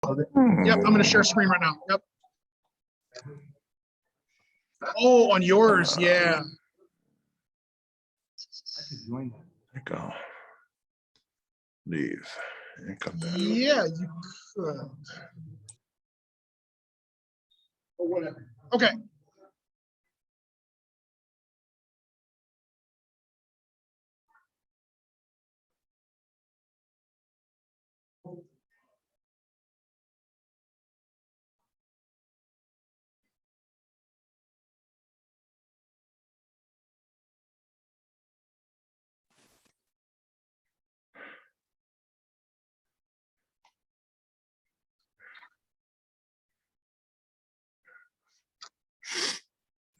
Yep, I'm going to share screen right now. Yep. Oh, on yours, yeah. There you go. Leave and come back. Yeah, you could. Or whatever. Okay.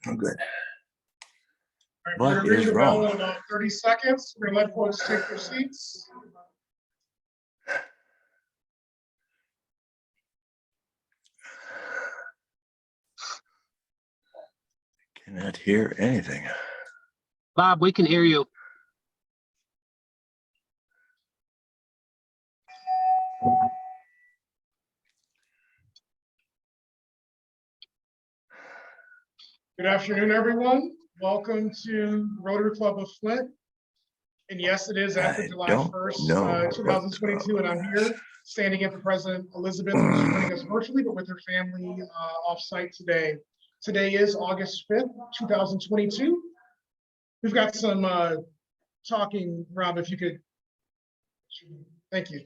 Oh, good. All right, What we're gonna ring is the wrong? bell in about 30 seconds. We're gonna let folks take their seats. Cannot hear anything. Bob, we can hear you. Good afternoon, everyone. Welcome to Rotary Club of Flint. And yes, it is after July 1st, 2022, and I'm here standing in for President Elizabeth, who's joining us virtually, but with her family off-site today. Today is August 5th, 2022. We've got some talking, Rob, if you could. Thank you.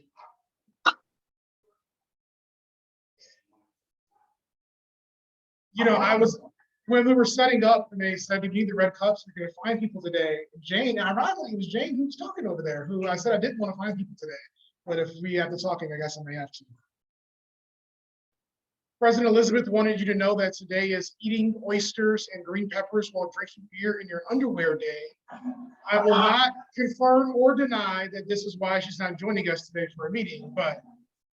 You know, when we were setting up and they said, you need the red cups, you're going to find people today. Jane, ironically, it was Jane who was talking over there, who I said I didn't want to find people today. But if we have to talking, I guess I may have to. President Elizabeth wanted you to know that today is eating oysters and green peppers while drinking beer in your underwear day. I will not confirm or deny that this is why she's not joining us today for a meeting, but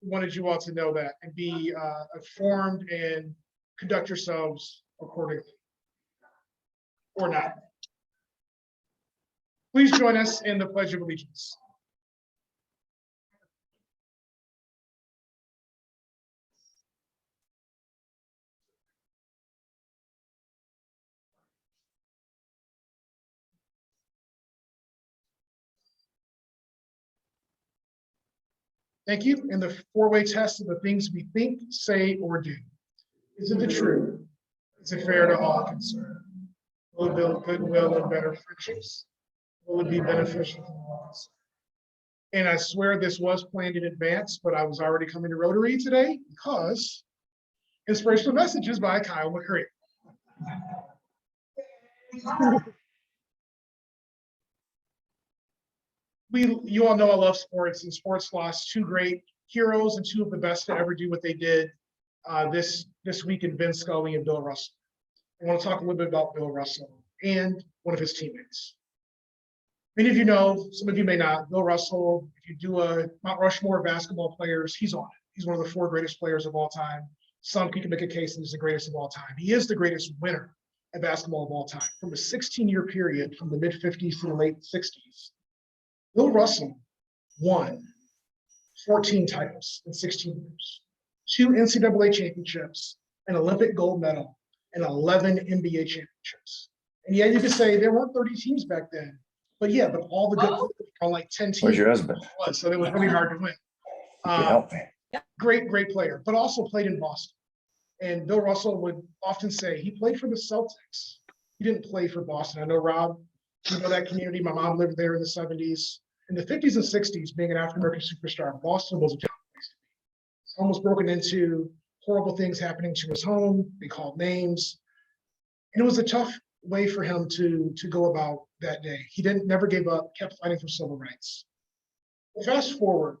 we wanted you all to know that and be informed and conduct yourselves accordingly. Or not. Please join us in the Pledge of Allegiance. Thank you. And the four-way test of the things we think, say, or do. Is it the truth? Is it fair to all concerned? Will it build goodwill and better friendships? Will it be beneficial to all concerned? And I swear this was planned in advance, but I was already coming to Rotary today because inspirational messages by Kyle McCree. You all know I love sports, and sports lost two great heroes and two of the best to ever do what they did this week in Vin Scully and Bill Russell. I want to talk a little bit about Bill Russell and one of his teammates. Many of you know, some of you may not, Bill Russell, if you do a Mount Rushmore of basketball players, he's on it. He's one of the 4 greatest players of all time. Some people make a case that he's the greatest of all time. He is the greatest winner at basketball of all time. From a 16-year period, from the mid-50s to the late 60s, Bill Russell won 14 titles in 16 years, 2 NCAA championships, an Olympic gold medal, and 11 NBA championships. And yeah, you could say there weren't 30 teams back then, but yeah, but all the good players on like 10 teams. Where's your husband? So it was really hard to win. You can help me. Great player, but also played in Boston. And Bill Russell would often say he played for the Celtics. He didn't play for Boston. I know, Rob, you know that community. My mom lived there in the 70s. In the 50s and 60s, being an African-American superstar, Boston was a tough place to be. It's almost broken into, horrible things happening to his home. They called names. And it was a tough way for him to go about that day. He never gave up, kept fighting for civil rights. Well, fast forward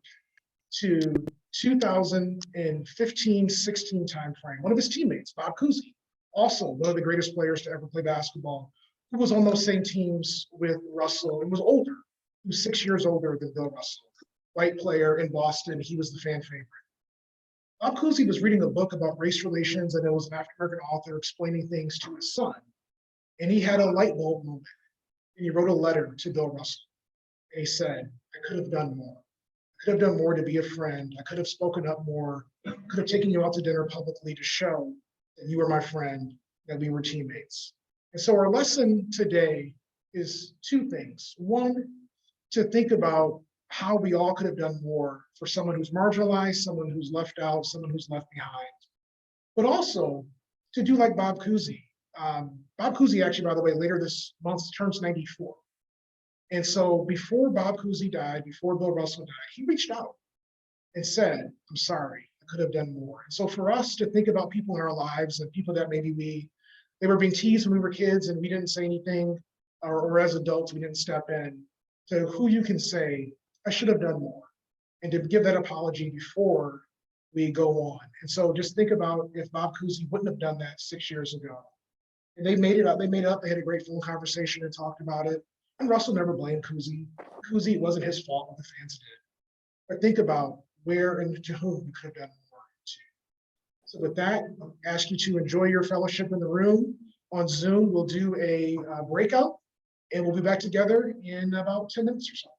to 2015-16 timeframe. One of his teammates, Bob Cousy, also one of the greatest players to ever play basketball, who was on those same teams with Russell and was older. He was 6 years older than Bill Russell. White player in Boston. He was the fan favorite. Bob Cousy was reading a book about race relations, and it was an African-American author explaining things to his son. And he had a light bulb moment. And he wrote a letter to Bill Russell. And he said, I could have done more. could have done more to be a friend. I could have spoken up more, could have taken you out to dinner publicly to show that you were my friend, that we were teammates. And so our lesson today is two things. One, to think about how we all could have done more for someone who's marginalized, someone who's left out, someone who's left behind. But also to do like Bob Cousy. Bob Cousy actually, by the way, later this month turns 94. And so before Bob Cousy died, before Bill Russell died, he reached out and said, I'm sorry, I could have done more. And so for us to think about people in our lives and people that maybe they were being teased when we were kids and we didn't say anything, or as adults, we didn't step in, to who you can say, I should have done more, and to give that apology before we go on. And so just think about if Bob Cousy wouldn't have done that 6 years ago. And they made it up, they had a great phone conversation and talked about it. And Russell never blamed Cousy. Cousy, it wasn't his fault what the fans did. But think about where and to whom you could have done more to. So with that, I'll ask you to enjoy your fellowship in the room. On Zoom, we'll do a breakout, and we'll be back together in about 10 minutes or so.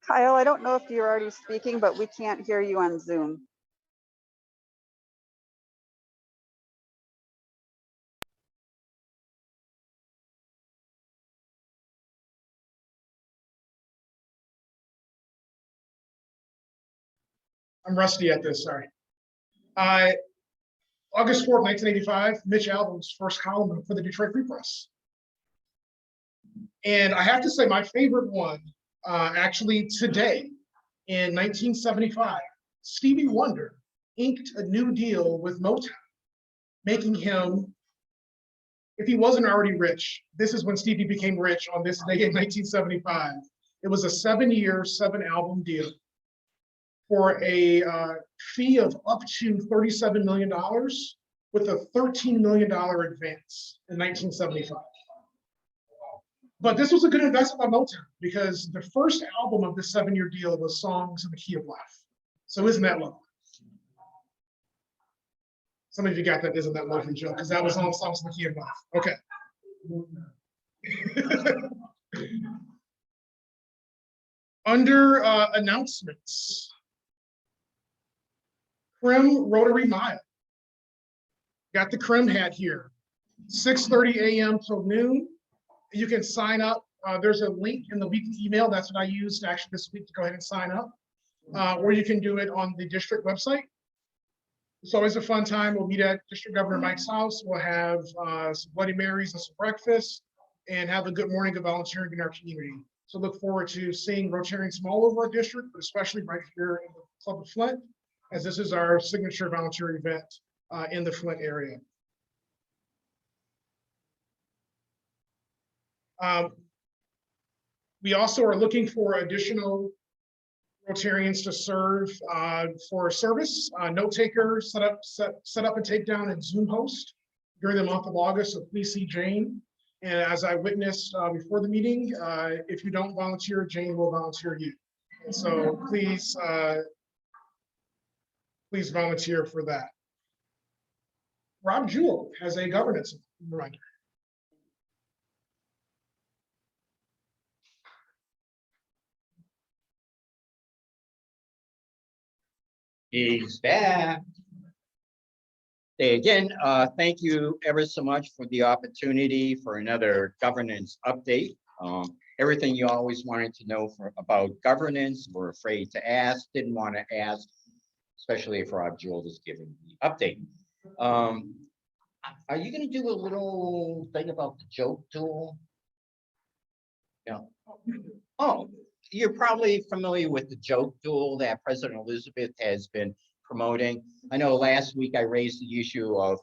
Kyle, I don't know if you're already speaking, but we can't hear you on Zoom. I'm rusty at this, sorry. August 4th, 1985, Mitch Albom's first column for the Detroit Free Press. And I have to say my favorite one, actually today, in 1975, Stevie Wonder inked a new deal with Motown, making him, if he wasn't already rich, this is when Stevie became rich on this day in 1975. It was a 7-year, 7-album deal for a fee of up to $37 million with a $13 million advance in 1975. But this was a good investment by Motown because the first album of the 7-year deal was Songs in the Key of Life. So isn't that lovely? Some of you got that isn't that lovely joke because that was on Songs in the Key of Life. Okay. Under announcements, Crim Rotary Mile. Got the Crim hat here. 6:30 a.m. till noon. You can sign up. There's a link in the weekly email. That's what I used actually this week to go ahead and sign up. Or you can do it on the district website. It's always a fun time. We'll meet at District Governor Mike's house. We'll have some Bloody Marys and some breakfast and have a good morning of volunteering in our community. So look forward to seeing Rotarians from all over our district, but especially right here in the Club of Flint, as this is our signature volunteer event in the Flint area. We also are looking for additional Rotarians to serve for service. Note taker, set up and take down and Zoom host during the month of August. So please see Jane. And as I witnessed before the meeting, if you don't volunteer, Jane will volunteer you. And so please, please volunteer for that. Rob Jewell has a governance reminder. He's back. Okay, again, thank you ever so much for the opportunity for another governance update. Everything you always wanted to know about governance, were afraid to ask, didn't want to ask, especially if Rob Jewell is giving the update. Are you going to do a little thing about the joke tool? Yeah. Oh, you're probably familiar with the joke tool that President Elizabeth has been promoting. I know last week I raised the issue of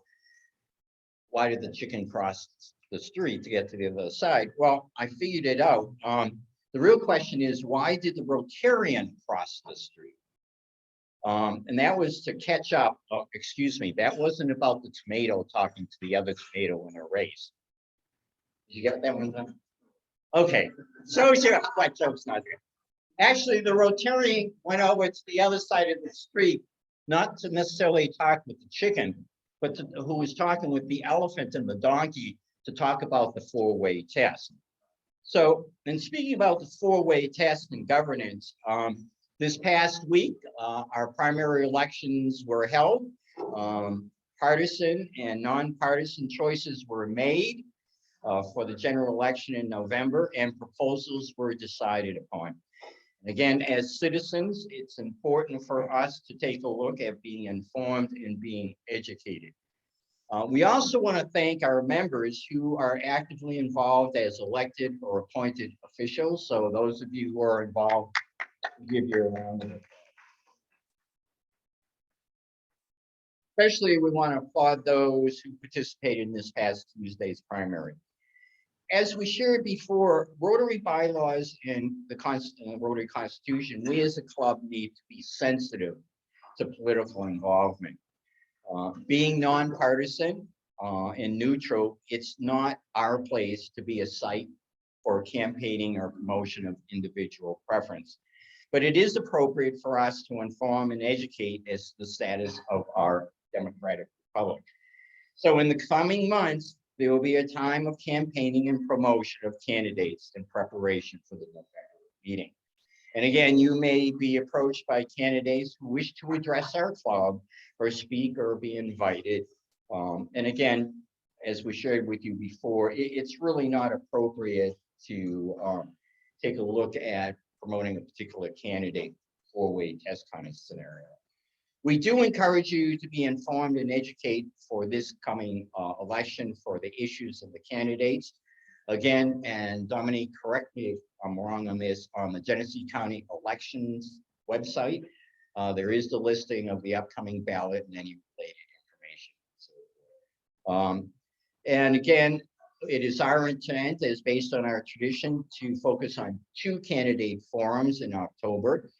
why did the chicken cross the street to get to the other side? Well, I figured it out. The real question is, why did the Rotarian cross the street? And that was to catch up. Oh, excuse me, that wasn't about the tomato talking to the other tomato in a race. Did you get that one done? Okay, so yeah, what joke's not there. Actually, the Rotarian went over to the other side of the street, not to necessarily talk with the chicken, but who was talking with the elephant and the donkey to talk about the four-way test. So, and speaking about the four-way test and governance, this past week, our primary elections were held. Partisan and nonpartisan choices were made for the general election in November, and proposals were decided upon. Again, as citizens, it's important for us to take a look at being informed and being educated. We also want to thank our members who are actively involved as elected or appointed officials. So those of you who are involved, give you a round of applause. Especially, we want to applaud those who participated in this past Tuesday's primary. As we shared before, Rotary bylaws and the Rotary Constitution, we as a club need to be sensitive to political involvement. Being nonpartisan and neutral, it's not our place to be a site for campaigning or promotion of individual preference. But it is appropriate for us to inform and educate as to the status of our democratic republic. So in the coming months, there will be a time of campaigning and promotion of candidates in preparation for the November meeting. And again, you may be approached by candidates who wish to address our club or speak or be invited. And again, as we shared with you before, it's really not appropriate to take a look at promoting a particular candidate four-way test kind of scenario. We do encourage you to be informed and educate for this coming election for the issues of the candidates. Again, and Dominique, correct me if I'm wrong on this, on the Genesee County Elections website, there is the listing of the upcoming ballot and any related information. And again, it is our intent, as based on our tradition, to focus on 2 candidate forums in October.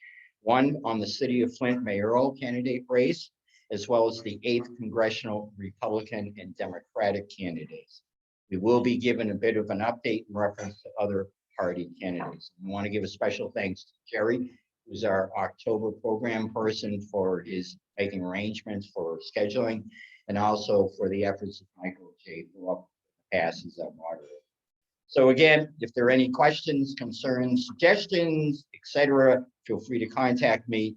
One on the City of Flint mayoral candidate race, as well as the 8th Congressional Republican and Democratic candidates. We will be given a bit of an update in reference to other party candidates. We want to give a special thanks to Jerry, who's our October program person, for his making arrangements for scheduling, and also for the efforts of Michael J. who up passes our moderator. So again, if there are any questions, concerns, suggestions, etc., feel free to contact me.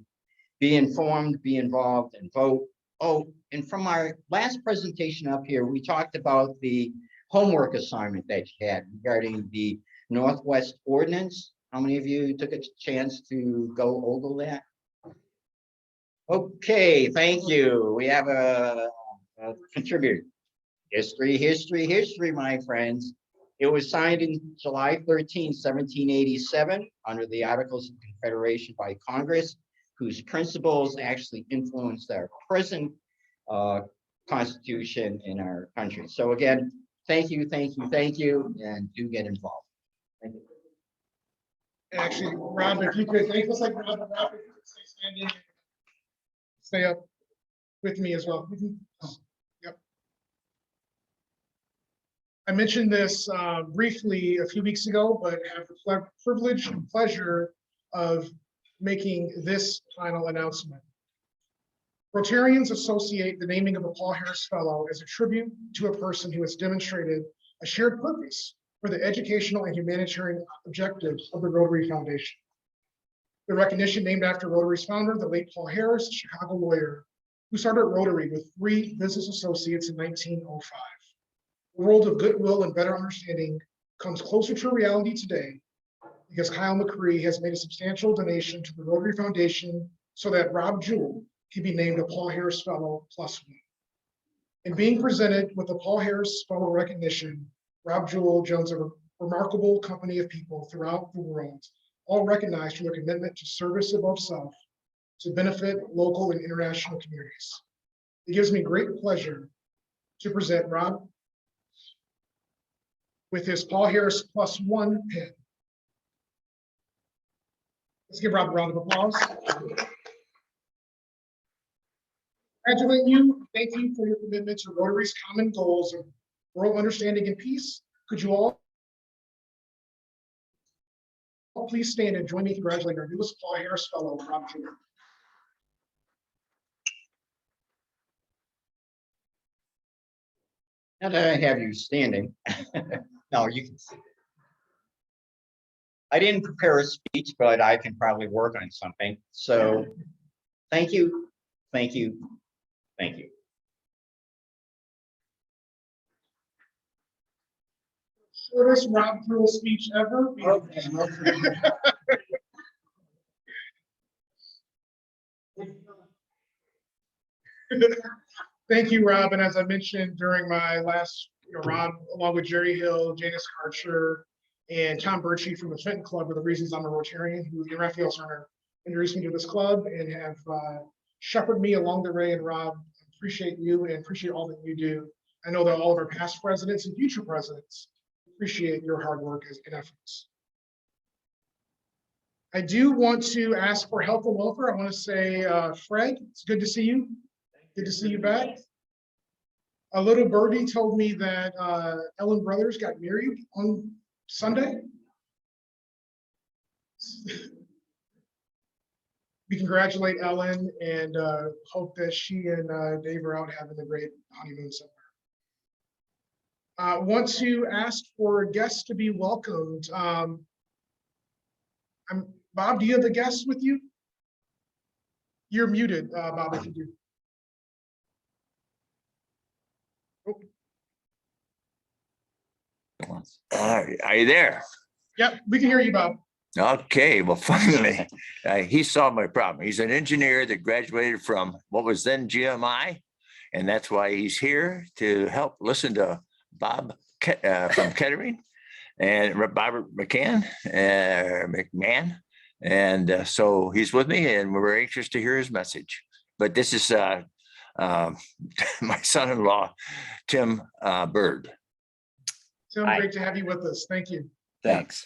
Be informed, be involved, and vote. Oh, and from our last presentation up here, we talked about the homework assignment that you had regarding the Northwest Ordinance. How many of you took a chance to go over that? Okay, thank you. We have a contributor. History, my friends. It was signed in July 13, 1787, under the Articles of Confederation by Congress, whose principles actually influenced our present Constitution in our country. So again, thank you, and do get involved. Thank you. Actually, Rob, if you could, thank us like Rob, if you could stay standing, stay up with me as well. Yep. I mentioned this briefly a few weeks ago, but have the privilege and pleasure of making this final announcement. Rotarians associate the naming of a Paul Harris Fellow as a tribute to a person who has demonstrated a shared purpose for the educational and humanitarian objectives of the Rotary Foundation. The recognition, named after Rotary's founder, the late Paul Harris, a Chicago lawyer, who started Rotary with 3 business associates in 1905. The world of goodwill and better understanding comes closer to reality today because Kyle McCree has made a substantial donation to the Rotary Foundation so that Rob Jewell can be named a Paul Harris Fellow +1. In being presented with the Paul Harris Fellow recognition, Rob Jewell joins a remarkable company of people throughout the world, all recognized for their commitment to service above self to benefit local and international communities. It gives me great pleasure to present Rob with his Paul Harris +1 pin. Let's give Rob a round of applause. Congratulate you. Thank you for your commitment to Rotary's common goals of world understanding and peace. Could you all please stand and join me in congratulating our newest Paul Harris Fellow, Rob Jewell. Now that I have you standing, no, you can sit. I didn't prepare a speech, but I can probably work on something. So thank you, thank you, thank you. Shortest Rob Jewell speech ever. Thank you, Rob. And as I mentioned during my last, Rob, along with Jerry Hill, Janice Karcher, and Tom Birchie from the Flint Club are the reasons I'm a Rotarian, who Raphael Cerner introduced me to this club and have shepherded me along the way. And Rob, appreciate you and appreciate all that you do. I know that all of our past presidents and future presidents appreciate your hard work and efforts. I do want to ask for health and welfare. I want to say, Fred, it's good to see you. Good to see you back. A little birdie told me that Ellen Brothers got married on Sunday. We congratulate Ellen and hope that she and Dave are out having a great honeymoon somewhere. Want to ask for guests to be welcomed. Bob, do you have the guests with you? You're muted, Bob, if you do. Are you there? Yep, we can hear you, Bob. Okay, well, finally, he solved my problem. He's an engineer that graduated from what was then GMI, and that's why he's here to help listen to Bob from Kettering and Robert McMahon, and so he's with me, and we're anxious to hear his message. But this is my son-in-law, Tim Bird. Tim, Hi. great to have you with us. Thank you. Thanks.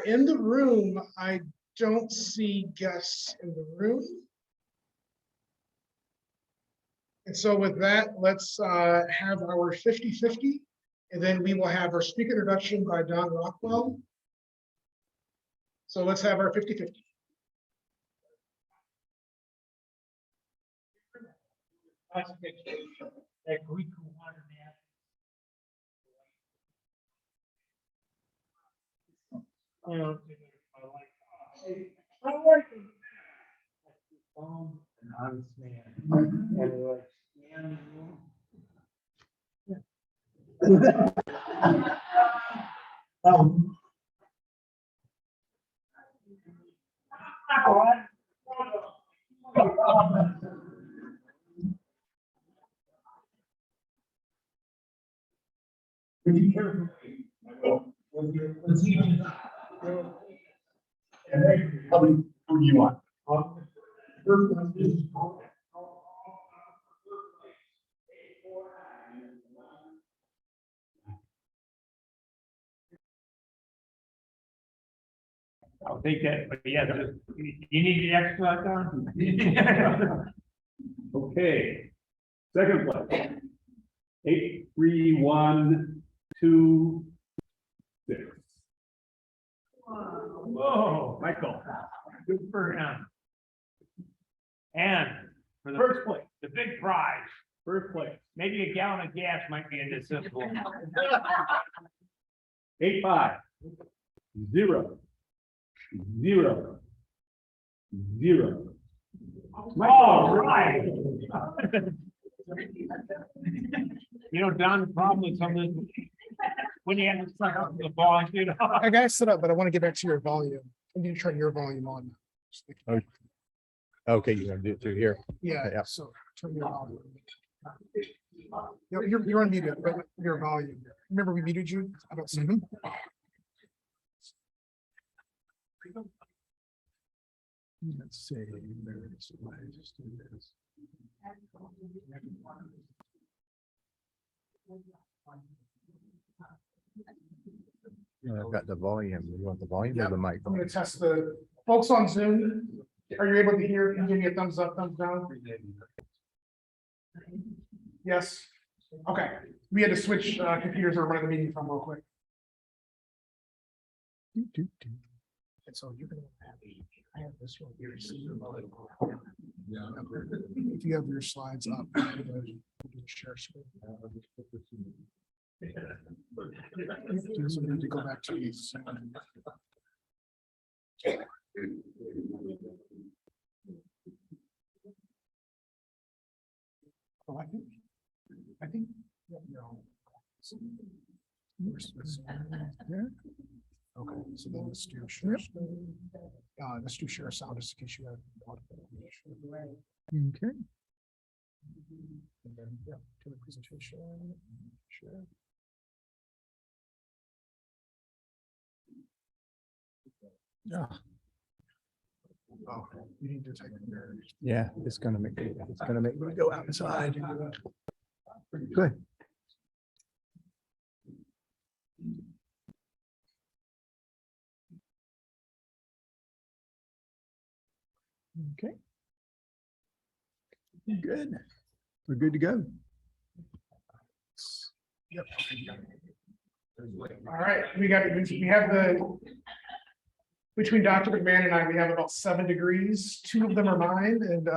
In the room, I don't see guests in the room. And so with that, let's have our 50-50, and then we will have our speaker introduction by Don Rockwell. So let's have our 50-50. An honest man. And like, would you care for me? Let's see. How do you want? First one is I'll take that, but yeah, you need the extra down? Okay, second place. 8, 3, 1, 2, 6. Whoa, Michael, good for him. And for the first place, the big prize, first place, maybe a gallon of gas might be in this one. 8, 5, 0, 0, 0, All right. You know, Don, the problem with some of this, when you have to suck up the ball, you know. I got it set up, but I want to get back to your volume. I need to turn your volume on. Okay, you're gonna do it through here. Yeah, Yeah. so turn your volume. You're on mute, but your volume. Remember we muted you about seven? Let's see. Just do this. I've got the volume. You want the volume or the mic? I'm gonna test the folks on Zoom. Are you able to hear? Can you give me a thumbs up, thumbs down? Yes. Okay, we had to switch computers or run the meeting from real quick. And so you're gonna have, I have this one here. So you're volume. If you have your slides up, share screen. So we need to go back to these. Oh, I think, no. Okay, so then let's do share. Let's do share sound just in case you have. Okay. And then, yeah, to the presentation. Share. Yeah. Oh, you need to take your. Yeah, it's gonna make me go outside. Good. Okay. Good. We're good to go. Yep. All right, we have the, between Dr. McMahon and I, we have about 7 degrees. 2 of them are mine and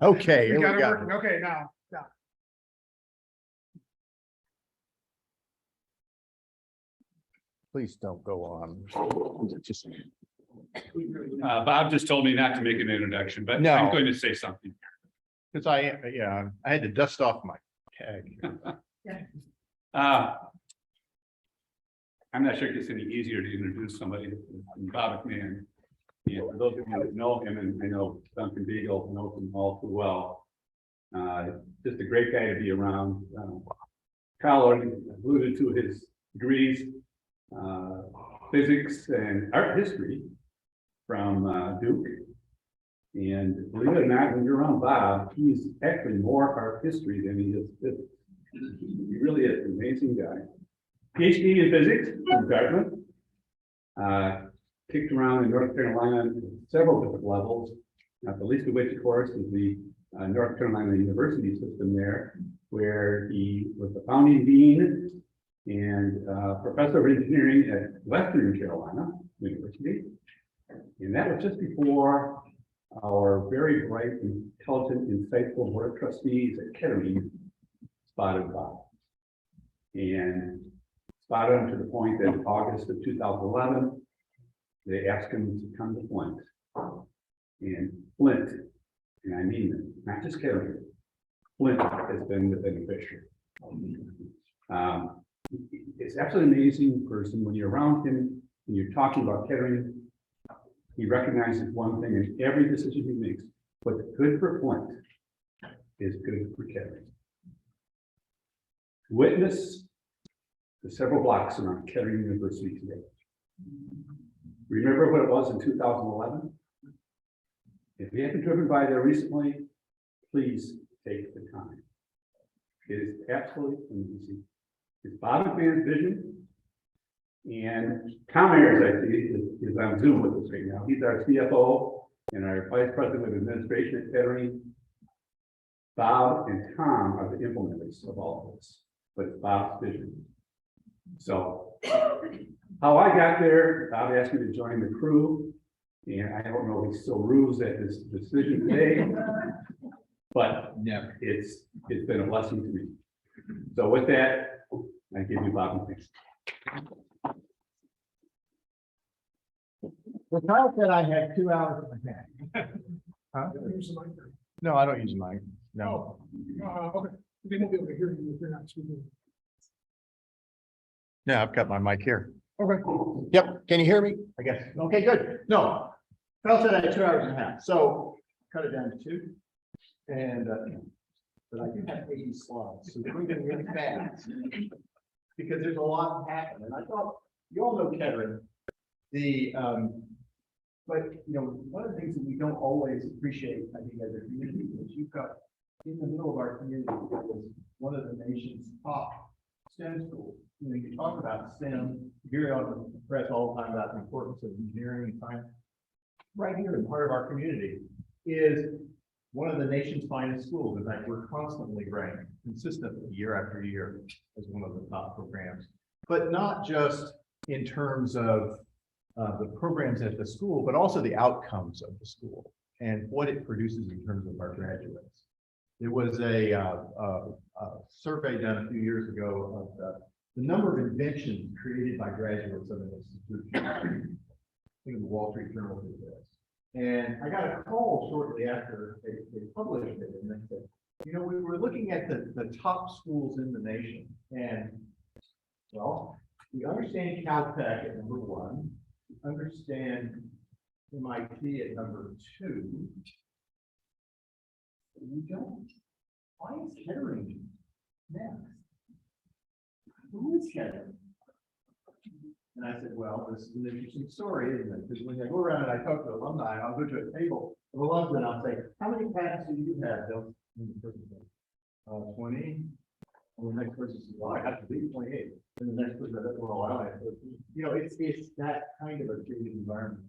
Okay, here we we got it go. working. Okay, now. Please don't go on. Just Bob just told me not to make an introduction, but No. I'm going to say something. because I had to dust off my tag. I'm not sure it gets any easier to introduce somebody than Bob McMahon. And for those of you that know him, and I know Duncan Beagle knows him all too well. Just a great guy to be around. Kyle already alluded to his degrees, physics and art history from Duke. And believe it or not, when you're around Bob, he's actually more art history than he is physics. He really is an amazing guy. PhD in physics from Dartmouth. Kicked around in North Carolina at several different levels. Not the least of which, of course, is the North Carolina University system there, where he was the founding dean and professor of engineering at Western Carolina University. And that was just before our very bright, intelligent, insightful board of trustees at Kettering spotted Bob. And spotted him to the point that in August of 2011, they asked him to come to Flint. And Flint, and I mean it, not just Kettering, Flint has been the beneficiary. It's absolutely amazing person when you're around him, when you're talking about Kettering, he recognizes one thing in every decision he makes. What's good for Flint is good for Kettering. Witness the several blocks around Kettering University today. Remember what it was in 2011? If you haven't driven by there recently, please take the time. It is absolutely amazing. It's Bob McMahon's vision. And Tom Ayers, I see, is on Zoom with us right now. He's our CFO and our Vice President of Administration at Kettering. Bob and Tom are the implementers of all of this, but it's Bob's vision. So how I got there, Bob asked me to join the crew, and I don't know if he still rules at this decision today, but it's been a blessing to me. So with that, I give you Bob McMahon. Well, Kyle said I had 2 hours in my bag. Huh? Use the mic. No, I don't use mine. No. Okay, they won't be able to hear you if you're not speaking. Yeah, I've got my mic here. Okay. Yep. Can you hear me? I guess. Okay, good. No. Phil said I had 2 hours and a half, so cut it down to 2. And, but I do have 80 slides, so we're going really fast. Because there's a lot happening. And I thought, you all know Kettering. But, you know, one of the things that we don't always appreciate, I think, as a community, is you've got in the middle of our community, is one of the nation's top STEM schools. You know, you talk about STEM, you hear on the press all the time about the importance of engineering and science. Right here in part of our community is one of the nation's finest schools. In fact, we're constantly ranked consistently year after year as one of the top programs, but not just in terms of the programs at the school, but also the outcomes of the school and what it produces in terms of our graduates. There was a survey done a few years ago of the number of inventions created by graduates of an institution. I think the Wall Street Journal did this. And I got a call shortly after they published it, and they said, you know, we were looking at the top schools in the nation, and well, we understand Caltech at number 1, we understand MIT at number 2. We don't. Why is Kettering next? Who is Kettering? And I said, well, this is an interesting story, isn't it? Because when I go around and I talk to alumni, I'll go to a table of alumni and I'll say, how many patents do you have, Bill? And the person says, 20. And the next person says, well, I have to be 28. And the next person says, well, I have 13. You know, it's that kind of a creative environment.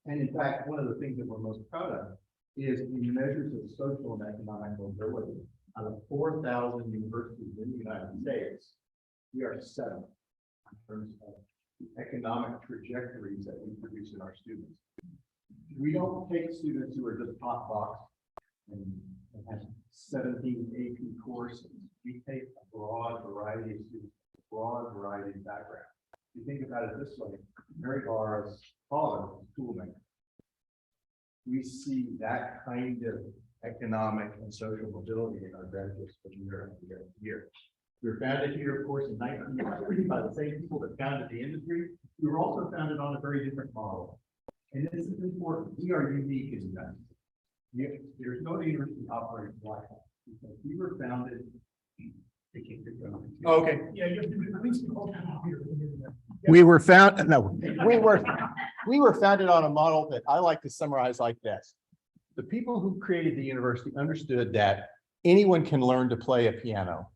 And in fact, one of the things that we're most proud of is in measures of social and economic mobility. Out of 4,000 universities in the United States, we are 7th in terms of the economic trajectories that we produce in our students. We don't take students who are just hot box and have 17 AP courses. We take a broad variety of students, a broad variety of backgrounds. If you think about it this way, Mary Barr's father was a toolmaker. We see that kind of economic and social mobility in our graduates from year after year after year. We were founded here, of course, in 1993 by the same people that founded the industry. We were also founded on a very different model. And this is important. We are unique in that. There's no university operating like that because we were founded. Okay. Yeah, you have to at least be open here. We were founded on a model that I like to summarize like this. The people who created the university understood that anyone can learn to play a piano.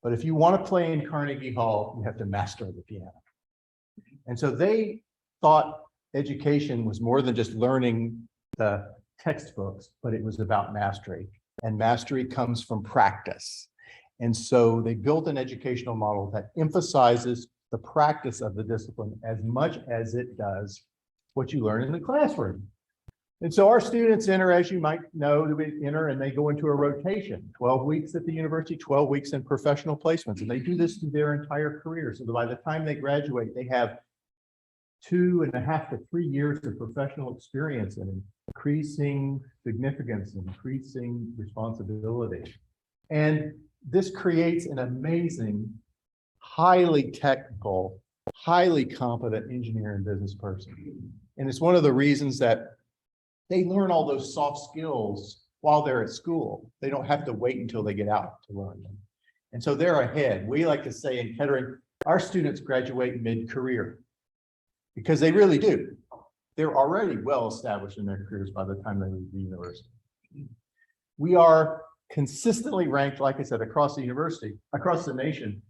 But if you want to play in Carnegie Hall, you have to master the piano. And so they thought education was more than just learning the textbooks, but it was about mastery. And mastery comes from practice. And so they built an educational model that emphasizes the practice of the discipline as much as it does what you learn in the classroom. And so our students enter, as you might know, they enter and they go into a rotation, 12 weeks at the university, 12 weeks in professional placements. And they do this through their entire career. So that by the time they graduate, they have 2.5 to 3 years of professional experience and increasing significance, increasing responsibility. And this creates an amazing, highly technical, highly competent engineer and business person. And it's one of the reasons that they learn all those soft skills while they're at school. They don't have to wait until they get out to learn them. And so they're ahead. We like to say in Kettering, our students graduate mid-career because they really do. They're already well established in their careers by the time they leave the university. We are consistently ranked, like I said, across the university, across the nation,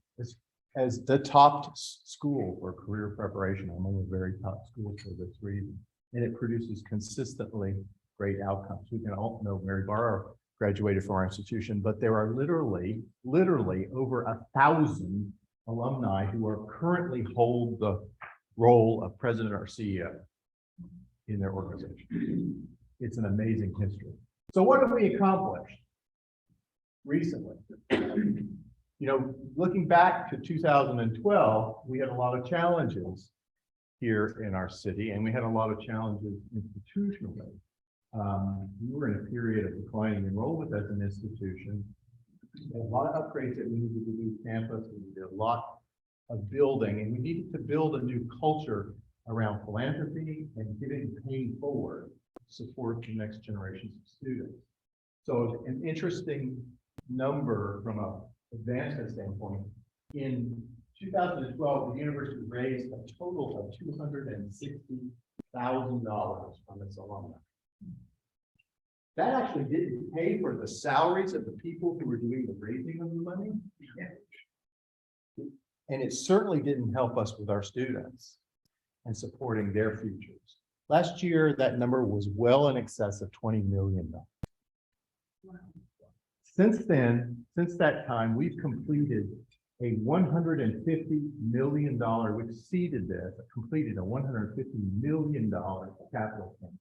as the top school for career preparation, among the very top schools for this reason. And it produces consistently great outcomes. We can all know Mary Barr graduated from our institution, but there are literally over 1,000 alumni who are currently hold the role of president or CEO in their organization. It's an amazing history. So what have we accomplished recently? You know, looking back to 2012, we had a lot of challenges here in our city, and we had a lot of challenges institutionally. We were in a period of declining enrollment as an institution. A lot of upgrades that we needed to do campus. We needed a lot of building, and we needed to build a new culture around philanthropy and giving paying forward to support the next generations of students. So an interesting number from an advancement standpoint, in 2012, the university raised a total of $260,000 from its alumni. That actually didn't pay for the salaries of the people who were doing the raising of the money. And it certainly didn't help us with our students and supporting their futures. Last year, that number was well in excess of $20 million. Since then, since that time, we've completed a $150 million, which exceeded this, completed a $150 million capital campaign.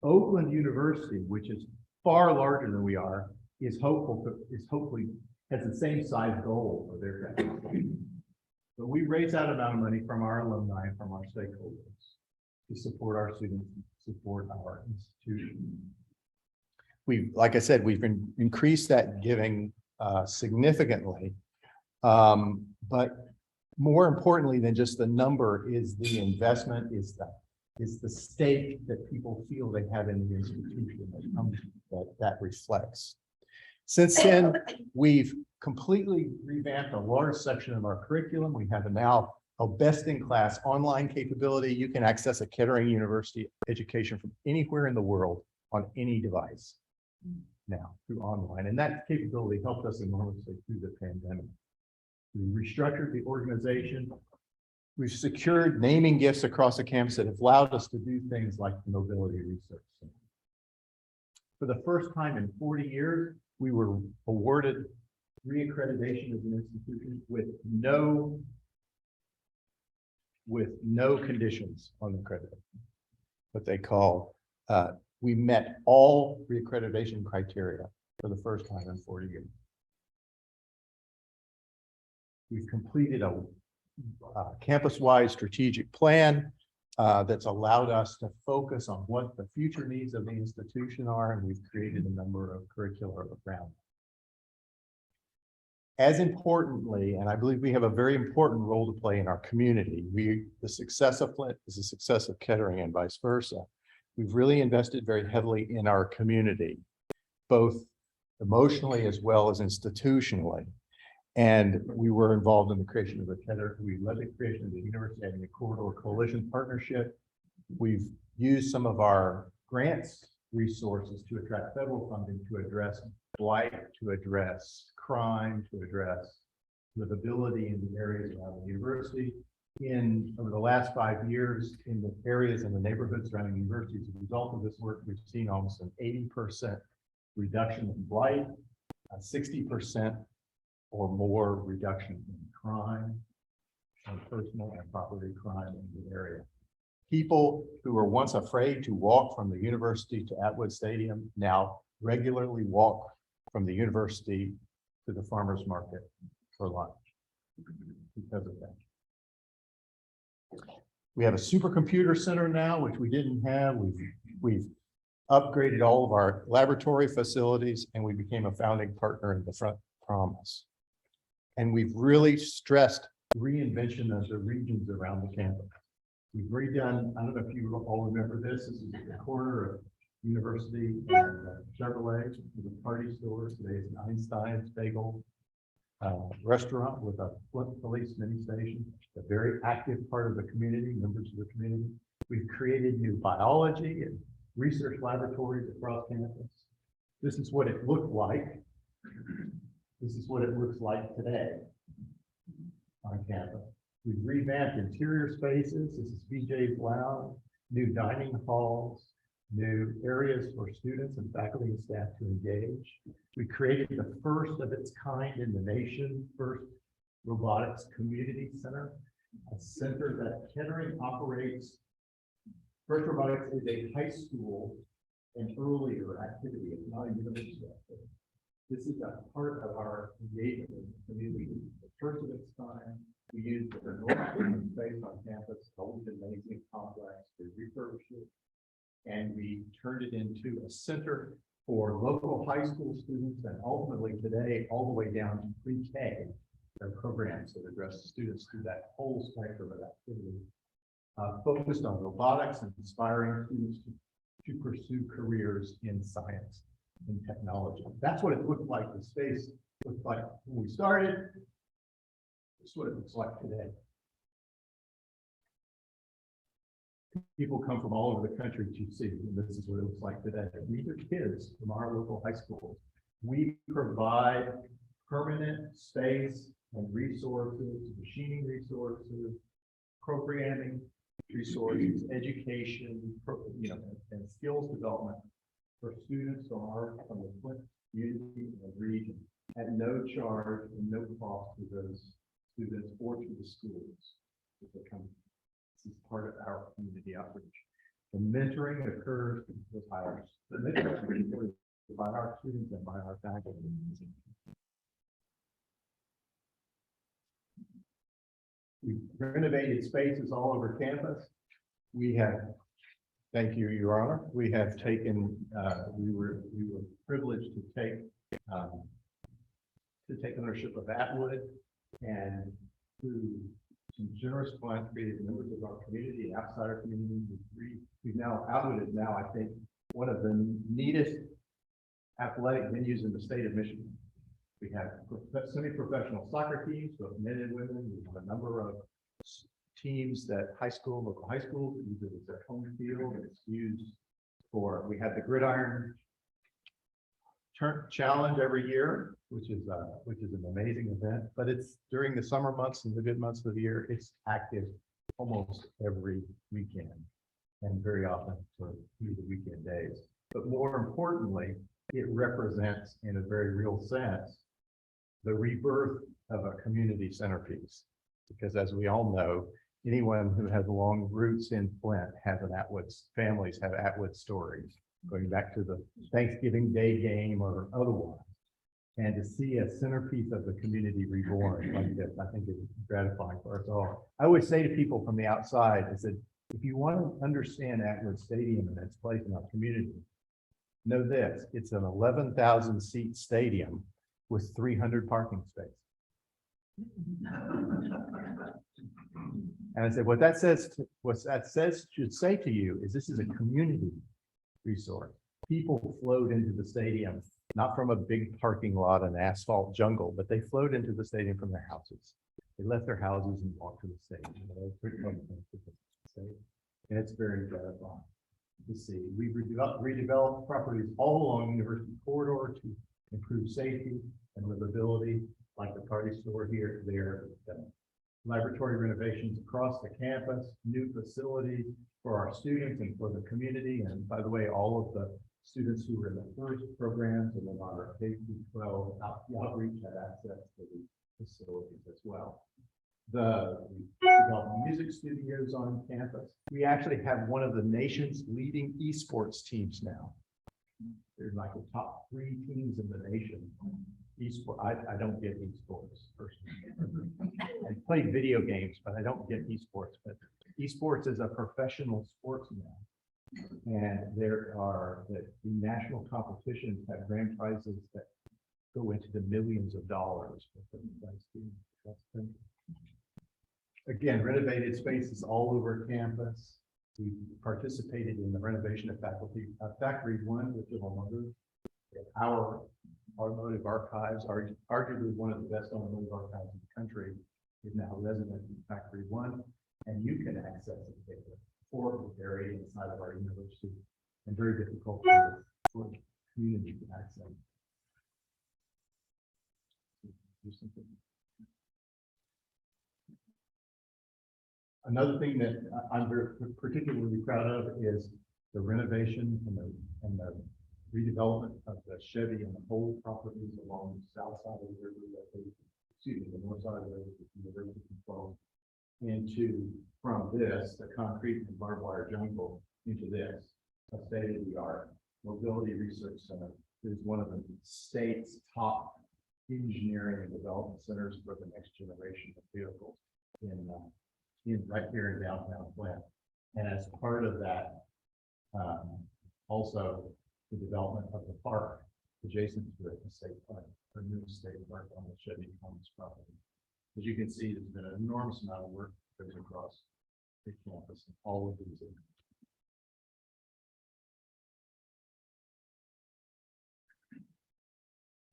Oakland University, which is far larger than we are, is hopefully has the same size goal for their capital campaign. But we raise that amount of money from our alumni, from our stakeholders, to support our students, support our institution. Like I said, we've increased that giving significantly. But more importantly than just the number is the investment, is the stake that people feel they have in the institution that reflects. Since then, we've completely revamped a large section of our curriculum. We have now a best-in-class online capability. You can access a Kettering University education from anywhere in the world on any device now through online. And that capability helped us enormously through the pandemic. We restructured the organization. We've secured naming gifts across the campus that have allowed us to do things like the mobility research center. For the first time in 40 years, we were awarded reaccreditation as an institution with no conditions on the accreditation. What they call, we met all reaccreditation criteria for the first time in 40 years. We've completed a campus-wide strategic plan that's allowed us to focus on what the future needs of the institution are, and we've created a number of curricula around it. As importantly, and I believe we have a very important role to play in our community, the success of Flint is the success of Kettering and vice versa. We've really invested very heavily in our community, both emotionally as well as institutionally. And we were involved in the creation of the we led the creation of the University Avenue Corridor Coalition Partnership. We've used some of our grants resources to attract federal funding to address blight, to address crime, to address livability in the areas around the university. Over the last 5 years, in the areas and the neighborhoods surrounding universities, as a result of this work, we've seen almost an 80% reduction in blight, 60% or more reduction in crime and personal and property crime in the area. People who were once afraid to walk from the university to Atwood Stadium now regularly walk from the university to the farmer's market for lunch because of that. We have a supercomputer center now, which we didn't have. We've upgraded all of our laboratory facilities, and we became a founding partner in the Front Promise. And we've really stressed reinvention of the regions around the campus. We've redone, I don't know if you all remember this is the corner of University and Chevrolet with a party store. Today it's Einstein's Bagel restaurant with a Flint police mini station, a very active part of the community, members of the community. We've created new biology and research laboratories across campus. This is what it looked like. This is what it looks like today on campus. We've revamped interior spaces. This is BJ's Lounge, new dining halls, new areas for students and faculty and staff to engage. We created the first of its kind in the nation, first robotics community center, a center that Kettering operates. First Robotics is a high school and earlier activity. It's not a university activity. This is a part of our engagement community. The first of its kind. We used the enormous space on campus, the old gymnasium complex, to refurbish it, and we turned it into a center for local high school students, and ultimately today, all the way down to pre-K. There are programs that address students through that whole spectrum of activity, focused on robotics and inspiring students to pursue careers in science and technology. That's what it looked like, the space looked like when we started. This is what it looks like today. People come from all over the country to see, and this is what it looks like today. These are kids from our local high schools. We provide permanent space and resources, machining resources, programming resources, education, and skills development for students from the Flint community and region at no charge and no cost to those students or to the schools that they come. This is part of our community outreach. The mentoring occurs by our students and by our faculty. We've renovated spaces all over campus. We have, thank you, Your Honor. We have taken, we were privileged to take ownership of Atwood, and through some generous philanthropy of members of our community and outside our community, Atwood is now, I think, one of the neatest athletic venues in the state of Michigan. We have semi-professional soccer teams, both men and women. We have a number of teams that local high schools use it as their home field. It's used for, we have the Gridiron Challenge every year, which is an amazing event, but it's during the summer months and the good months of the year, it's active almost every weekend and very often through the weekend days. But more importantly, it represents in a very real sense the rebirth of a community centerpiece, because as we all know, anyone who has long roots in Flint has families have Atwood stories going back to the Thanksgiving Day game or otherwise. And to see a centerpiece of the community reborn like this, I think is gratifying for us all. I always say to people from the outside, I said, if you want to understand Atwood Stadium and its place in our community, know this, it's an 11,000 seat stadium with 300 parking spaces. And I said, what that should say to you is this is a community resort. People flowed into the stadium, not from a big parking lot and asphalt jungle, but they flowed into the stadium from their houses. They left their houses and walked to the stadium. And it's very gratifying to see. We've redeveloped properties all along University Corridor to improve safety and livability, like the party store here, there, laboratory renovations across the campus, new facilities for our students and for the community. And by the way, all of the students who were in the first programs and then our K-12 outreach had access to the facilities as well. We developed music studios on campus. We actually have one of the nation's leading esports teams now. There's like the top 3 teams in the nation. I don't get esports personally. I play video games, but I don't get esports. But esports is a professional sports now. And there are the national competitions have grand prizes that go into the millions of dollars. Again, renovated spaces all over campus. We participated in the renovation of Factory 1, which is our automotive archives, arguably one of the best automotive archives in the country, is now resident in Factory 1, and you can access it there for the area inside of our university, and very difficult for the community to access. Another thing that I'm very particularly proud of is the renovation and the redevelopment of the Chevy and the whole properties along the south side of the river, the north side of the river, the river control into, from this, the concrete and barbed wire jungle, into this, a state-of-the-art mobility research center. It is one of the state's top engineering and development centers for the next generation of vehicles in right here in downtown Flint. And as part of that Also, the development of the park adjacent to it, the state park, or new state park on the Chevy Commons property. As you can see, there's been an enormous amount of work that goes across the campus and all of these.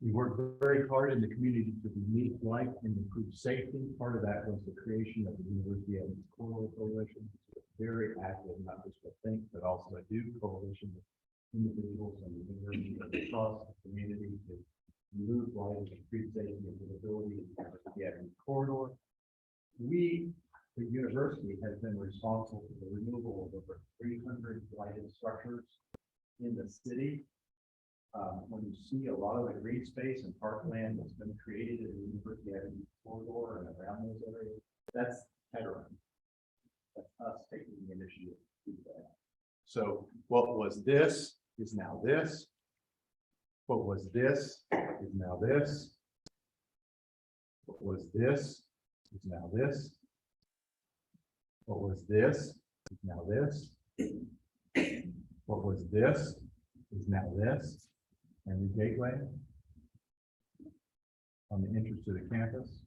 We worked very hard in the community to meet life and improve safety. Part of that was the creation of the University of Cornwall Coalition. It's very active, not just a think, but also a do coalition of individuals and universities across the community to move life and improve safety and livability in the University Avenue corridor. We, the university, has been responsible for the removal of over 300 lighted structures in the city. When you see a lot of the green space and parkland that's been created in the University Avenue corridor and around those areas, that's Heteron. That's us taking the initiative to do that. So what was this is now this. What was this is now this. What was this is now this. What was this is now this. What was this is now this. And the gateway on the entrance to the campus.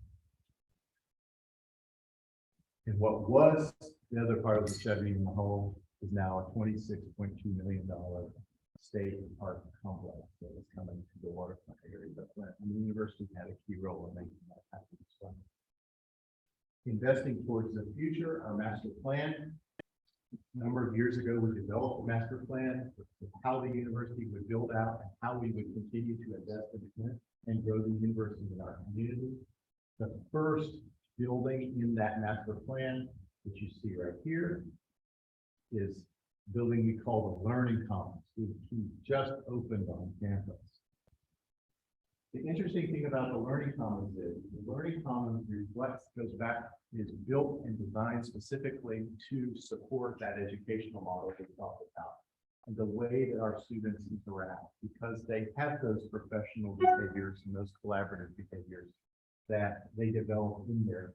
And what was the other part of the Chevy in the whole is now a $26.2 million state and park complex that is coming to the waterfront area of Flint. And the university had a key role in making that happen. So, investing towards the future, our master plan. A number of years ago, we developed a master plan for how the university would build out and how we would continue to invest in Flint and grow the university in our community. The first building in that master plan, which you see right here, is a building we call the Learning Commons, which we just opened on campus. The interesting thing about the Learning Commons is the Learning Commons goes back, is built and designed specifically to support that educational model we talked about and the way that our students interact, because they have those professional behaviors and those collaborative behaviors that they develop in their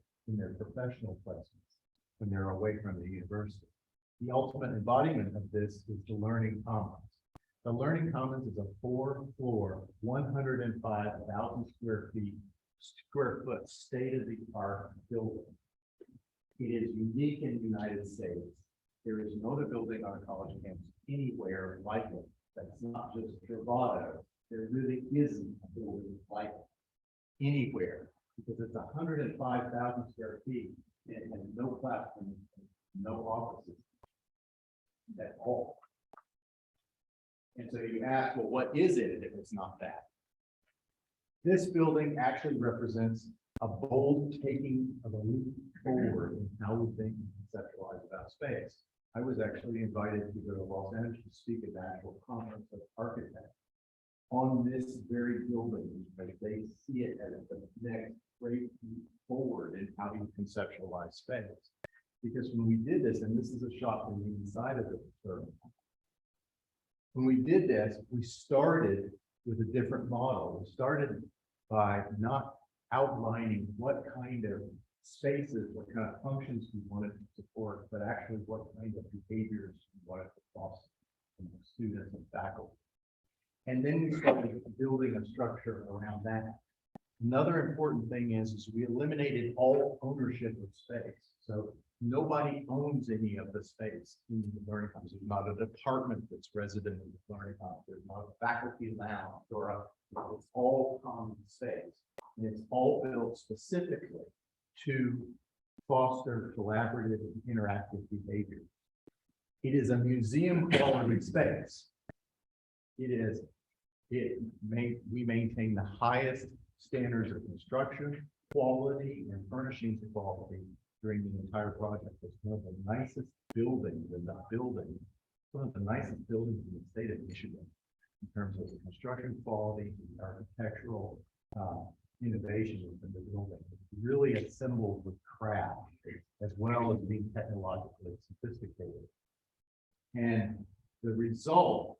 professional placements when they're away from the university. The ultimate embodiment of this is the Learning Commons. The Learning Commons is a 4-floor, 105,000 square foot state-of-the-art building. It is unique in the United States. There is no other building on a college campus anywhere like it. That's not just bravado. There really isn't a building like it anywhere, because it's 105,000 square feet and no classrooms, no offices at all. And so you ask, well, what is it if it's not that? This building actually represents a bold taking of a leap forward in how we think and conceptualize about space. I was actually invited to go to Los Angeles to speak at the National Conference of Architects on this very building, because they see it as the next great leap forward in how you conceptualize space. Because when we did this, and this is a shot from the inside of the building, when we did this, we started with a different model. We started by not outlining what kind of spaces, what kind of functions we wanted to support, but actually what kind of behaviors we wanted to foster from the students and faculty. And then we started building a structure around that. Another important thing is we eliminated all ownership of space. So nobody owns any of the space in the Learning Commons. There's not a department that's resident in the Learning Commons. There's not a faculty lounge or it's all common space. And it's all built specifically to foster collaborative and interactive behavior. It is a museum quality space. We maintain the highest standards of construction, quality, and furnishings quality during the entire project. It's one of the nicest buildings in the building, one of the nicest buildings in the state of Michigan in terms of the construction quality, the architectural innovation within the building. It's really assembled with craft as well as being technologically sophisticated. And the result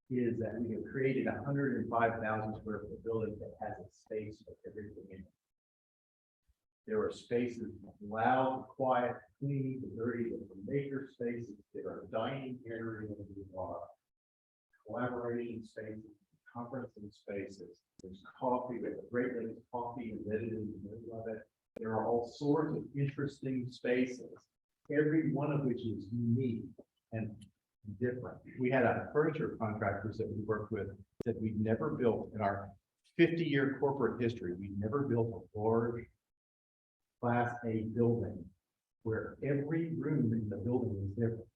is that we have created 105,000 square foot building that has a space for everything in it. There are spaces loud, quiet, clean, dirty, there are maker spaces, there are dining areas, there are collaboration spaces, conferencing spaces. There's coffee, we have a Great Lakes coffee embedded in the middle of it. There are all sorts of interesting spaces, every one of which is unique and different. We had a furniture contractors that we worked with that we'd never built in our 50-year corporate history. We'd never built a large Class A building where every room in the building was different.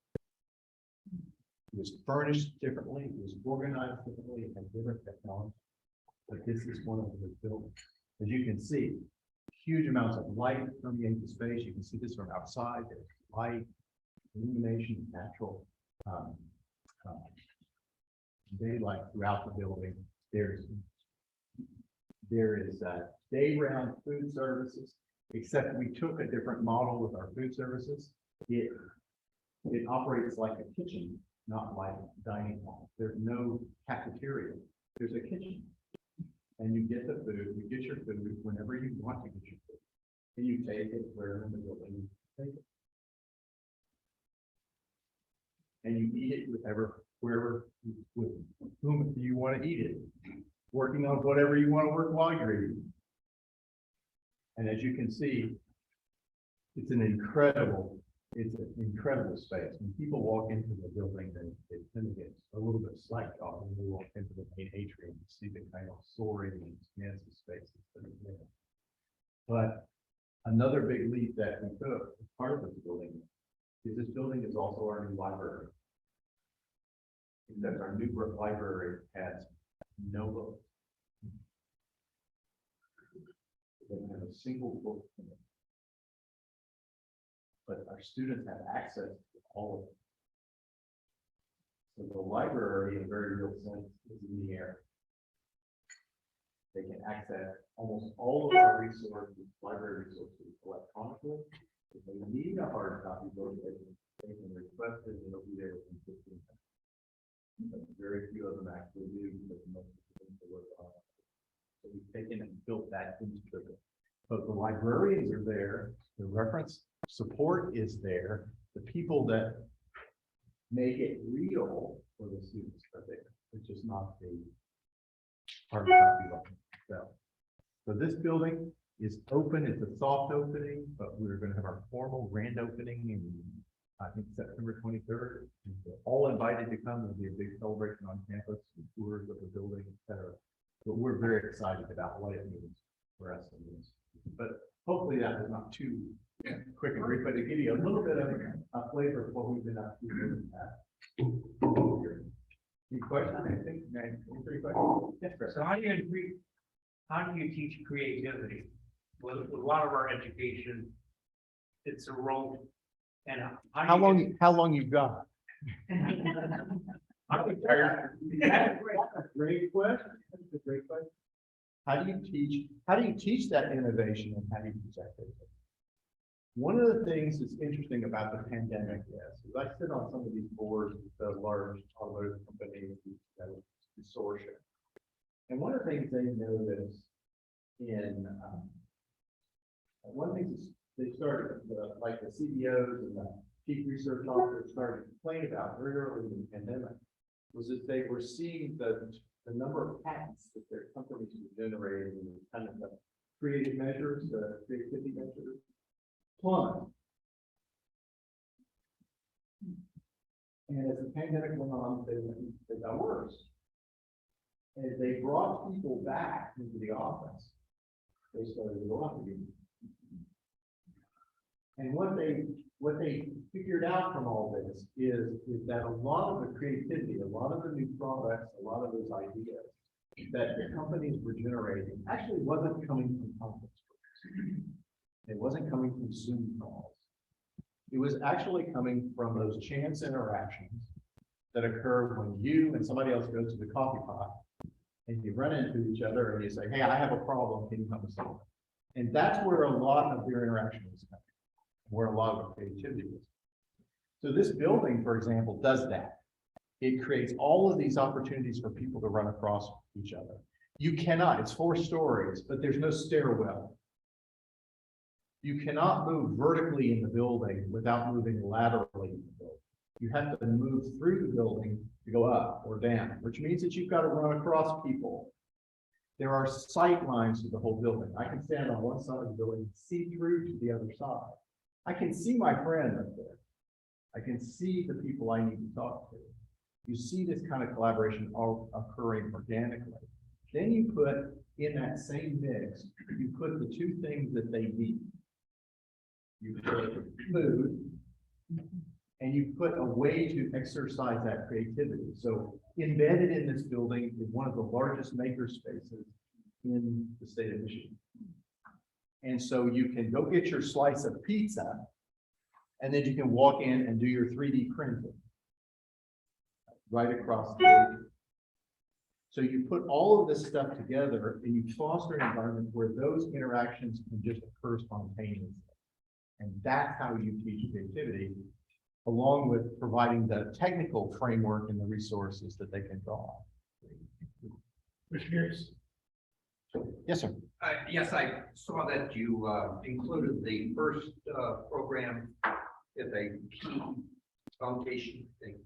It was furnished differently, it was organized differently, it had different technology. But this is one of those buildings. As you can see, huge amounts of light permeate the space. You can see this from outside. There's light, illumination, natural daylight throughout the building. There is day-round food services, except we took a different model with our food services. It operates like a kitchen, not like a dining hall. There's no cafeteria. There's a kitchen. And you get the food, you get your food whenever you want to get your food. And you take it wherever in the building you take it. And you eat it wherever, with whom you want to eat it. Working on whatever you want to work while you're eating. And as you can see, it's an incredible space. When people walk into the building, they tend to get a little bit slacked off when they walk into the main atrium to see the kind of soaring and expansive spaces that are there. But another big leap that we took as part of this building is also our new library. Except our new library has no books. They don't have a single book in it. But our students have access to all of it. So the library, in a very real sense, is in the air. They can access almost all of our resources, library resources, electronically. If they need a hard copy book, they can request it, and it'll be there within 15 minutes. But very few of them actually do, because most of them work on it. So we've taken and built that into the, but the librarians are there, the reference support is there, the people that make it real for the students are there. It's just not the hard copy book itself. So this building is open, it's a soft opening, but we're going to have our formal grand opening in, I think, September 23rd. We're all invited to come. There'll be a big celebration on campus, tours of the building, etc. But we're very excited about what it means for us in this. But hopefully that was not too quick and brief, but to give you a little bit of a flavor of what we've been up to in that. Any questions? I think, any questions? Yes, Chris. So how do you teach creativity? With a lot of our education, it's a role. And How long you got? I'm retired. Great question. That's a great question. How do you teach that innovation, and how do you teach that creativity? One of the things that's interesting about the pandemic is I sit on some of these boards with the large automotive companies, consortia. And one of the things they notice in one thing they started, like the CEOs and the chief research officers started to complain about very early in the pandemic, was that they were seeing the number of patents that their companies were generating, and kind of the creative measures, the creativity measures, plummet. And as the pandemic went on, they got worse. As they brought people back into the office, they started to go up again. And what they figured out from all this is that a lot of the creativity, a lot of the new products, a lot of those ideas that the companies were generating actually wasn't coming from conference rooms. It wasn't coming from Zoom calls. It was actually coming from those chance interactions that occur when you and somebody else goes to the coffee pot and you run into each other and you say, hey, I have a problem, can you help me solve it? And that's where a lot of their interaction is coming, where a lot of the creativity is. So this building, for example, does that. It creates all of these opportunities for people to run across each other. You cannot, it's 4 stories, but there's no stairwell. You cannot move vertically in the building without moving laterally in the building. You have to move through the building to go up or down, which means that you've got to run across people. There are sight lines to the whole building. I can stand on one side of the building and see through to the other side. I can see my friend up there. I can see the people I need to talk to. You see this kind of collaboration all occurring organically. Then you put in that same mix, you put the two things that they need. You put food and you put a way to exercise that creativity. So embedded in this building is one of the largest maker spaces in the state of Michigan. And so you can go get your slice of pizza and then you can walk in and do your 3D printing right across the table. So you put all of this stuff together and you foster an environment where those interactions can just occur spontaneously. And that's how you teach creativity, along with providing the technical framework and the resources that they can draw on. Commissioners. Yes, sir. Yes, I saw that you included the first program as a key foundation thing.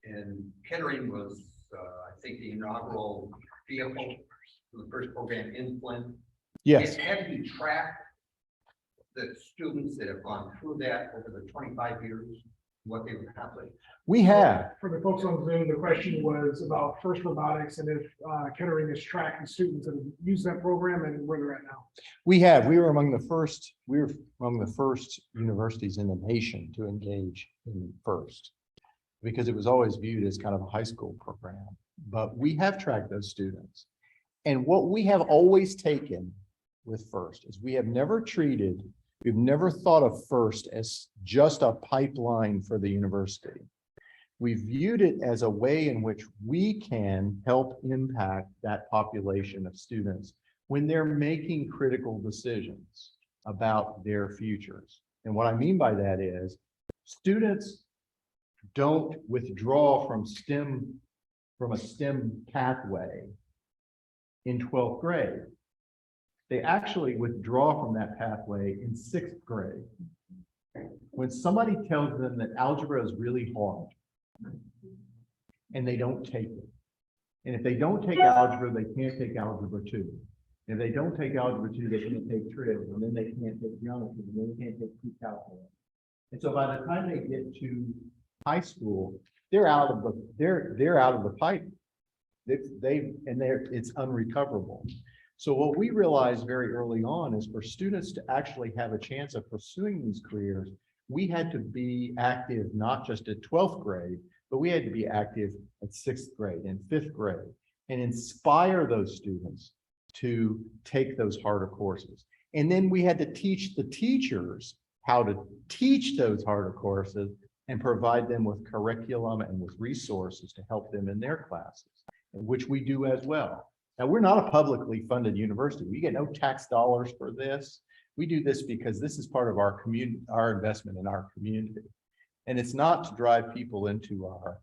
And Kettering was, I think, the inaugural vehicle for the first program in Flint. Yes. Have you tracked the students that have gone through that over the 25 years, what they've accomplished? We have. For the folks on Zoom, the question was about FIRST Robotics and if Kettering is tracking students that have used that program and where they're at now. We have. We were among the first universities in the nation to engage in FIRST, because it was always viewed as kind of a high school program. But we have tracked those students. And what we have always taken with FIRST is we've never thought of FIRST as just a pipeline for the university. We viewed it as a way in which we can help impact that population of students when they're making critical decisions about their futures. And what I mean by that is students don't withdraw from a STEM pathway in 12th grade. They actually withdraw from that pathway in 6th grade. When somebody tells them that algebra is really hard and they don't take it. And if they don't take algebra, they can't take algebra 2. If they don't take algebra 2, they can't take trig, and then they can't take geometry, and then they can't take pre-calculus. And so by the time they get to high school, they're out of the pipe. It's unrecoverable. So what we realized very early on is for students to actually have a chance of pursuing these careers, we had to be active not just at 12th grade, but we had to be active at 6th grade and 5th grade and inspire those students to take those harder courses. And then we had to teach the teachers how to teach those harder courses and provide them with curriculum and with resources to help them in their classes, which we do as well. Now, we're not a publicly funded university. We get no tax dollars for this. We do this because this is part of our community, our investment in our community. And it's not to drive people into our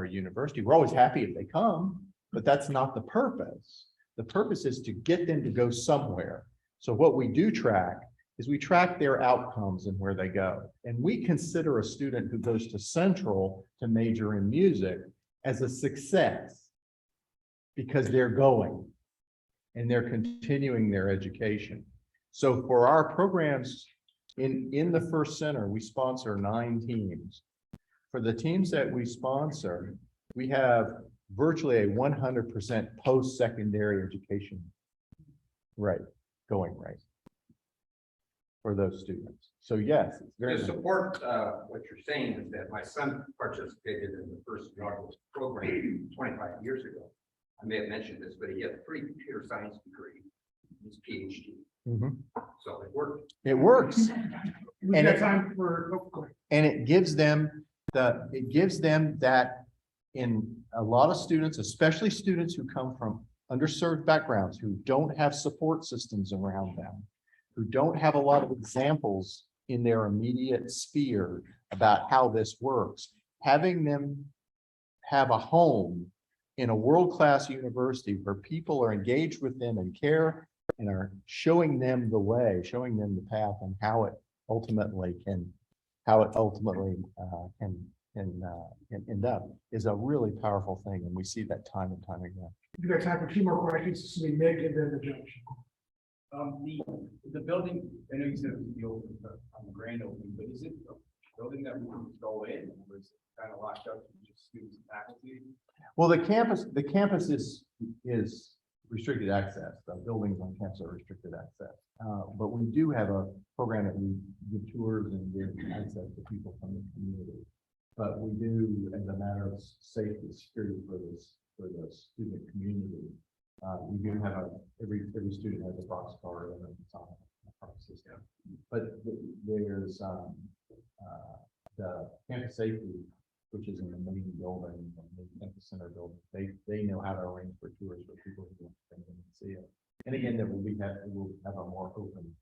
university. We're always happy if they come, but that's not the purpose. The purpose is to get them to go somewhere. So what we do track is we track their outcomes and where they go. And we consider a student who goes to Central to major in music as a success because they're going and they're continuing their education. So for our programs in the FIRST Center, we sponsor 9 teams. For the teams that we sponsor, we have virtually a 100% post-secondary education rate, going rate for those students. So yes, it's very. To support what you're saying is that my son participated in the first inaugural program 25 years ago. I may have mentioned this, but he had a computer science degree, his PhD. Mhm. So it worked. It works. We And got it- time for, go ahead. And it gives them that in a lot of students, especially students who come from underserved backgrounds, who don't have support systems around them, who don't have a lot of examples in their immediate sphere about how this works, having them have a home in a world-class university where people are engaged with them and care and are showing them the way, showing them the path and how it ultimately can end up is a really powerful thing. And we see that time and time again. You got time for two more questions, this will be Nick and then the judge. The building, I know you said it was the open, on the grand opening, but is it a building that we can go in, or is it kind of locked up to just students and faculty? Well, the campus is restricted access. The buildings on campus are restricted access. But we do have a program that we give tours and give access to people from the community. But we do, as a matter of safety and security for the student community, we do have every student has a box card and it's on a park system. But there's the campus safety, which is in the main building, the campus center building. They know how to arrange for tours for people who want to come in and see it. And again, we'll have a more open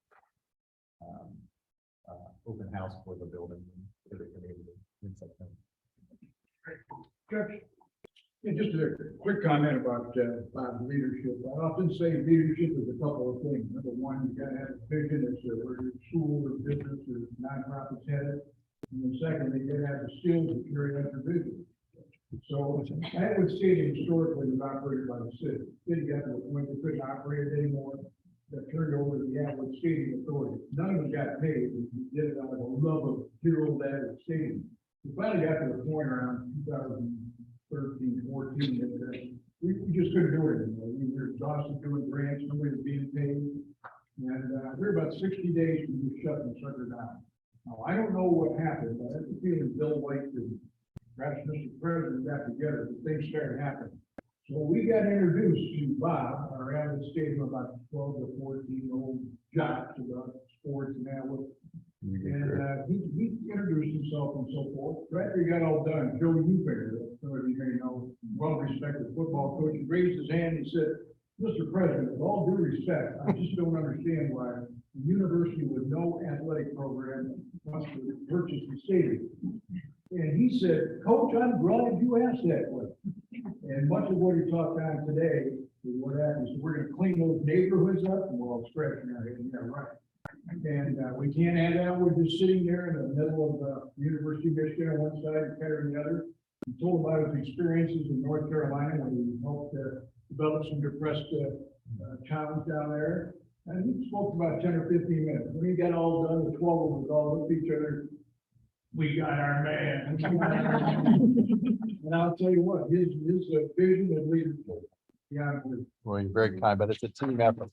house for the building for the community in September. Judge, yeah, just a quick comment about leadership. I often say leadership is a couple of things. Number one, you gotta have a vision as to where your school or business or nonprofit's headed. And then secondly, you gotta have the skills to carry out your vision. So Atwood Stadium historically was operated by the city. City got to the point they couldn't operate it anymore. That turned over to the Atwood Stadium Authority. None of them got paid. We did it out of a love of dear old Atwood Stadium. We finally got to the point around 2013, 14, that we just couldn't do it anymore. We were exhausted doing grants, nobody was being paid. And we were about 60 days from just shutting the sucker down. Now, I don't know what happened, but I have a feeling Bill White and perhaps Mr. President got together, and things started happening. So we got introduced to Bob, our Atwood Stadium, about 12 to 14-year-old jocks about sports and Atwood. And he introduced himself and so forth. Right after he got all done, Joey Newberry, some of you may know, well-respected football coach, he raised his hand and he said, Mr. President, with all due respect, I just don't understand why a university with no athletic program wants to purchase the stadium. And he said, Coach, I'm glad you asked that question. And much of what he talked on today is what happens. So we're going to clean those neighborhoods up, and we're all scratching our head. Yeah, right. And we can't have that. We're just sitting there in the middle of the University of Michigan on one side and Penn on the other. He told about his experiences in North Carolina when he helped develop some depressed towns down there. And he spoke about 10 or 15 minutes. When he got all done, the 12 of us all looked at each other. We got our man. And I'll tell you what, his vision and leadership. Yeah. Well, you're very kind, but it's a team effort.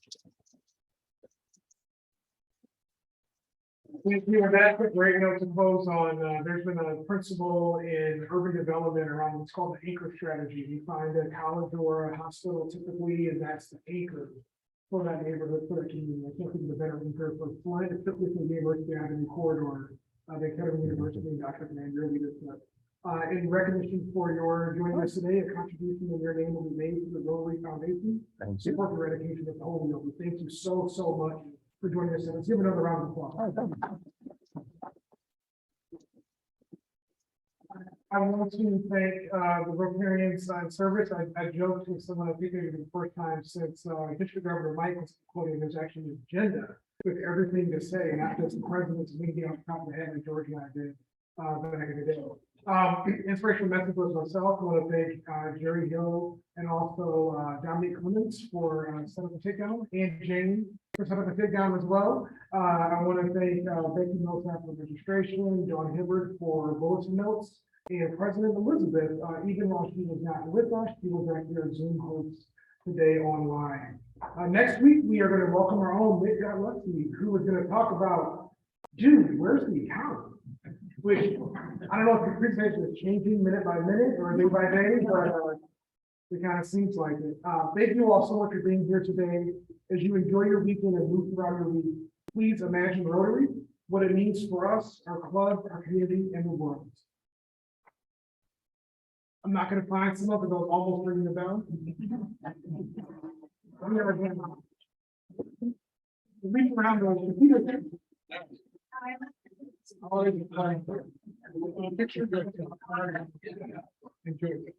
We were back with great note to close on. There's been a principle in urban development around what's called the anchor strategy. You find a college or a hospital typically, and that's the anchor for that neighborhood, for the community. I can't think of a better anchor for Flint, except with the University Avenue corridor, the Academy University, Dr. Commander leadership. In recognition for your joining us today, a contribution in your name will be made to the Rotary Foundation. Thank you. Support your education at the home. Thank you so much for joining us. And let's give another round of applause. I want to thank the Rotarians in service. I joked with someone, I think it was the first time since District Governor Mike was quoting, there's actually an agenda with everything to say, not just the president's meeting off the top of the head, and George and I did back in the day. Inspirational message was myself. I want to thank Jerry Hill and also Dominique Clements for setting up the takedown, and Jane for setting up the takedown as well. I want to thank Becky Millsap for registration, John Hibbert for bulletin notes, and President Elizabeth, even while she was not with us, she was actually our Zoom host today online. Next week, we are going to welcome our own Nick Gottlieb, who is going to talk about, dude, where's the economy? Which, I don't know if the presentation is changing minute by minute or day by day, but it kind of seems like it. Thank you all so much for being here today. As you enjoy your weekend and move throughout your week, please imagine Rotary, what it means for us, our club, our community, and the world. I'm not going to find some of those almost ringing the bell. I'm never going to reach around those computers. Always a pleasure. Picture good. Enjoy it.